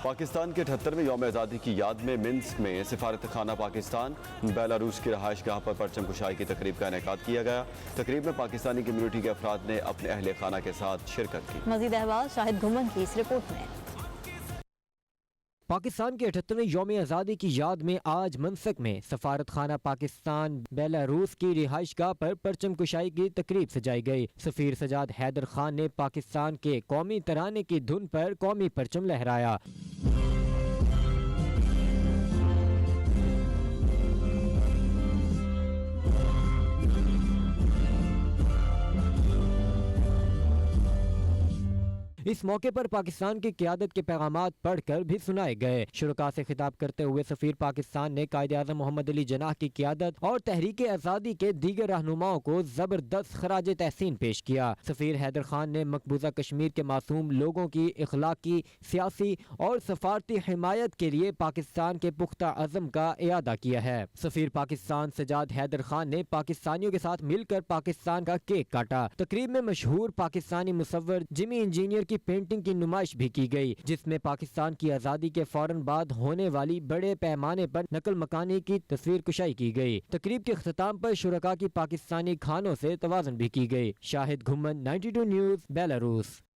پاکستان کے 78ویں یوم آزادی کی یاد میں منسک میں سفارت خانہ پاکستان بیلاروس کی رہائش گاہ پر پرچم کشائی کی تقریب کا انعقاد کیا گیا۔ تقریب میں پاکستانی کمیونٹی کے افراد نے اپنے اہل خانہ کے ساتھ شرکت کی۔ مزید احوال شاہد گھمن کی اس رپورٹ میں۔ پاکستان کے 78ویں یوم آزادی کی یاد میں آج منسک میں سفارت خانہ پاکستان بیلاروس کی رہائش گاہ پر پرچم کشائی کی تقریب سجائی گئی۔ سفیر سجاد حیدر خان نے پاکستان کے قومی ترانے کی دھن پر قومی پرچم لہرایا۔ اس موقع پر پاکستان کی قیادت کے پیغامات پڑھ کر بھی سنائے گئے۔ شرکاء سے خطاب کرتے ہوئے سفیر پاکستان نے قائد اعظم محمد علی جناح کی قیادت اور تحریک آزادی کے دیگر رہنماؤں کو زبردست خراج تحسین پیش کیا۔ سفیر حیدر خان نے مقبوضہ کشمیر کے معصوم لوگوں کی اخلاقی، سیاسی اور سفارتی حمایت کے لیے پاکستان کے پختہ عزم کا اعادہ کیا ہے۔ سفیر پاکستان سجاد حیدر خان نے پاکستانیوں کے ساتھ مل کر پاکستان کا کیک کاٹا۔ تقریب میں مشہور پاکستانی مصور جمی انجینئر کی پینٹنگ کی نمائش بھی کی گئی، جس میں پاکستان کی آزادی کے فوراً بعد ہونے والی بڑے پیمانے پر نقل مکانی کی تصویر کشائی کی گئی۔ تقریب کے اختتام پر شرکاء کی پاکستانی کھانوں سے توازن بھی کی گئی۔ شاہد گھمن، 92 نیوز، بیلاروس۔